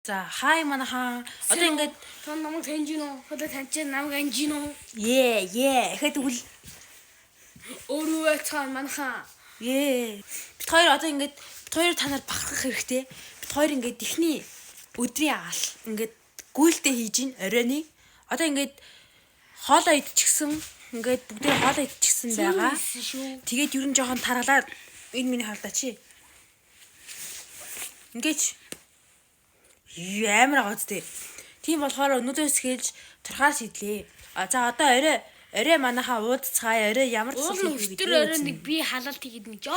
За хай манайхан одоо ингээд тон намайг таньж гинөө одоо таньч намайг анж гинөө ихэд үл өөрөө цаа манайхан бид хоёр одоо ингээд бид хоёр та нар бахархах хэрэгтэй бид хоёр ингээд ихний өдрийн аал ингээд гүйлтэй хийж ин оройны одоо ингээд хоолоо идчихсэн ингээд бүгдээ хоолоо идчихсэн байгаа тэгээд ер нь жоохон таргалаад энэ миний хаалдаа чи ингээд амар гоцтэй. Тийм болохоор өнөөдөөс хэлж турхаас идлээ. За одоо орой манайхаа уудцгаая. Орой ямар ч зүйл хийх гэдэг. Орой нэг би халалт хийгээд нэг жоо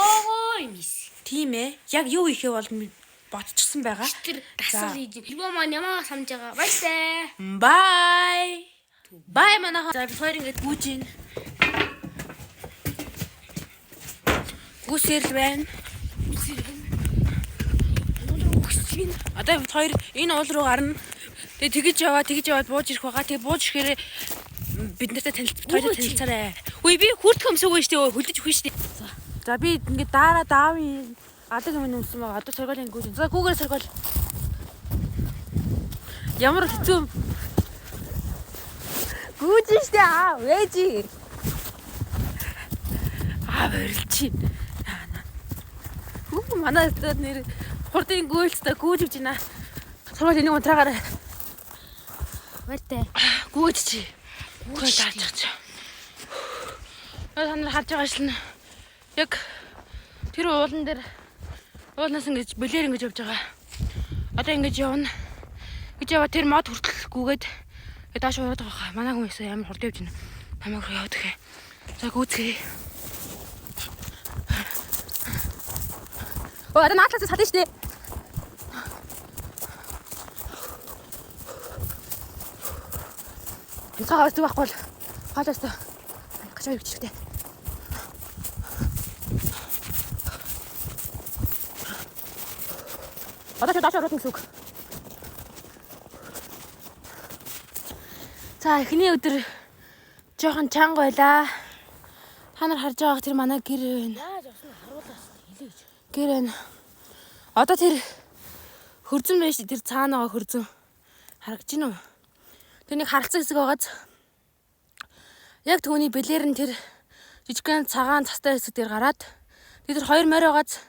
юм ийс. Тийм ээ. Яг юу ихээ бол ботчихсан байгаа. Тэр дасгал хийж. Хибо маань ямаа самж байгаа. Баяртай. Бай. Бай манайхаа. За бид хоёр ингэж гүйж ийн. Гүсэл байна. Одоо бид хоёр энэ уул руу гарна. Тэгээ тэгж яваад бууж ирэх байгаа. Тэгээ бууж ирэхээр бид нартай танилцаарай. Үгүй би хүртэх өмсөөгөө штэ хөлдөж өгнө штэ. За би ингээд даавын алаг юм өмсөн байгаа. Одоо соргиолын гүйж. За гүүгээр соргиол. Ямар хэцүү. Гүйж штэ вэжи. Бэрлчи. Манай нэр хурдын гүйлцтэй гүйж өгч байна. Сургууль энийг унтраагаарай. Баяртай. Гүйж чи. Гүйж таалчих чи. Та нар харж байгаа шил нь яг тэр уулан дээр уулнаас ингэж бэлээр ингэж явж байгаа. Одоо ингэж явна. Гэж яваа тэр мод хүртэл гүгээд доош ураад байгаа. Манай хүн өсөө амар хурд явж байна. Намайг руу яваад гэхэ. За гүйцгээе. Одоо наадлаас хадна штэ. Цагаас зүг байхгүй бол хаалаас гачаа өвчтэй. Одоо ч даач ороод нүг. За эхний өдөр жоохон чанга байлаа. Та нар харж байгаа тэр манай гэр байна. Яаж авсан харуулаас хэлээч. Гэр байна. Одоо тэр хөрзөн байж тэр цаана байгаа хөрзөн харагч гинөө. Тэр нэг харалцсан хэсэг байгааз яг түүний бэлэр нь тэр жижигхэн цагаан цастай хэсэг дээр гараад тэр 2 морь байгааз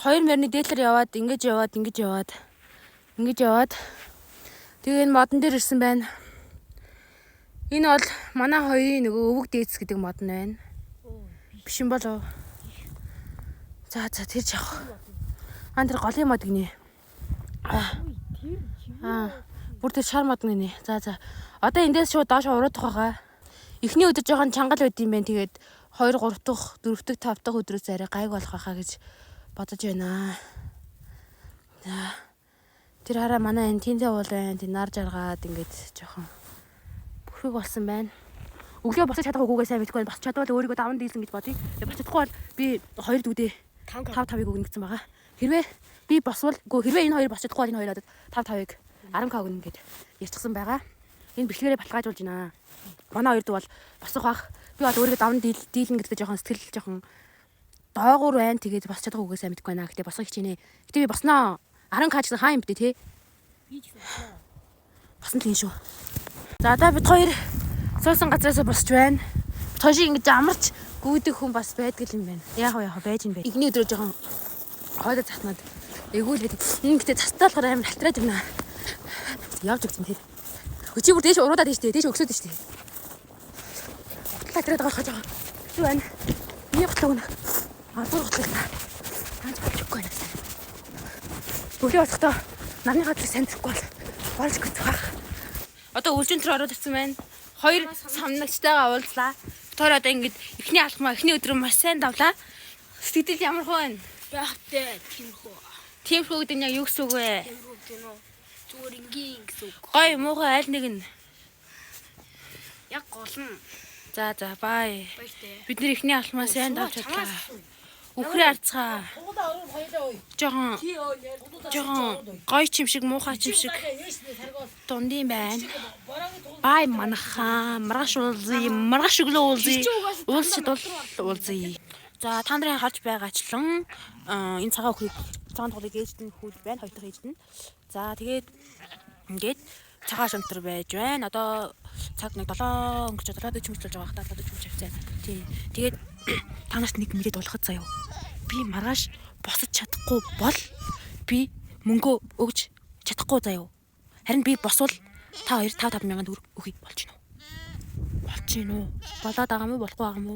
2 морьны дээлэр яваад ингэж яваад тэгээ энэ модон дээр ирсэн байна. Энэ бол манай хоёрын нөгөө өвөг дээдс гэдэг модон байна. Биш юм болов. За тэр жаах. Тэр голын мод гинэ. Бүр тэр шар мод гинэ. За. Одоо эндээс шууд доош уруудах байгаа. Эхний өдөр жоохон чангал байд юм байна. Тэгээд 2, 3 дахь, 4 дахь, 5 дахь өдрөөс арай гайг болох байхаа гэж бодож байна. За. Тэр хараа манай энэ тэнцээ уул байна. Тэ нар жаргаад ингээд жоохон бүрхэг болсон байна. Өглөө босож чадах үгүйгээ сайн мэдгүй байна. Босч чадвал өөрийгөө даван дийлсэн гэж бодъё. Тэгээ босч чадахгүй бол би 2 дүүдээ 5-5-ыг өгнө гэсэн байгаа. Хэрвээ би босвол хэрвээ энэ хоёр босч чадахгүй бол энэ хоёр 5-5-ыг 10k өгнө гэд ярьчихсан байгаа. Энэ бэлгээрээ баталгаажуулж байна. Манай хоёрд бол босох бах. Би бол өөрийгөө даван дийлэн гэдэг жоохон сэтгэл жоохон доогуур байна. Тэгээд босч чадах үгүйгээ сайн мэдгүй байна. Гэтэ босох хичээнэ. Гэтэ би босноо. 10k гэсэн хаа юм бэ те? Би ч босноо. Босон тийм шүү. За одоо бид хоёр суусан газараас босч байна. Тошиг ингэж амарч гүйдэг хүн бас байдаг юм байна. Яг байж юм бэ. Игний өдрөө жоохон хоолой цатнаад эгүүлээд ингэхдээ цастаа болохоор амар халтраад байна. Явж өгсөн тэр. Өчиг бүр дээш уруудаад байна штэ. Дээш өксөд байна штэ. Халтраад байгаа хаж байгаа. Юу байна? Миний готлог нь. Дур готлог та. Тааж болчихгүй байна. Өглөө босохдоо нарны газрыг сандрахгүй болж гүцэх. Одоо үлжин төр ороод ирсэн байна. 2 самнагчтайгаа уулзлаа. Тэр одоо ингэж эхний алхмаа эхний өдрөө маш сайн давлаа. Сэтгэл ямар хөө байна? Яахтай тиймхүү. Тиймхүү гэдэг нь юу гэсэн үг вэ? Тиймхүү гэнэ. Зүгээр ингийн гэсэн үг. Гой муухай аль нэг нь. Яг гол нь. За бай. Баяртай. Бид нэр эхний алхмаа сайн давж чадлаа. Үхрээ арцгаа. Жохон гой чим шиг муухай чим шиг дундын байна. Бай манайхаа маргааш өглөө уулзъя. Уулзчихэд бол уулзъя. За та нарын харж байгаачлан энэ цагаан үхрийг цагаан тоглыг ээжд нь хүүд байна. Хоёр дахь ээжд нь. За тэгээд ингээд цагаан шамтар байж байна. Одоо цаг нэг 7 өнгөрч 7:40 болж байгаа хата 7:40 авцаа. Тий. Тэгээд та нарт нэг мэдээд болгоход заяа. Би маргааш босож чадахгүй бол би мөнгөө өгж чадахгүй заяа. Харин би босвол та хоёр 5-5 мянган төгрөг өгье болж гинөө. Болж гинөө. Болоод байгаа мó болохгүй байгаа мó?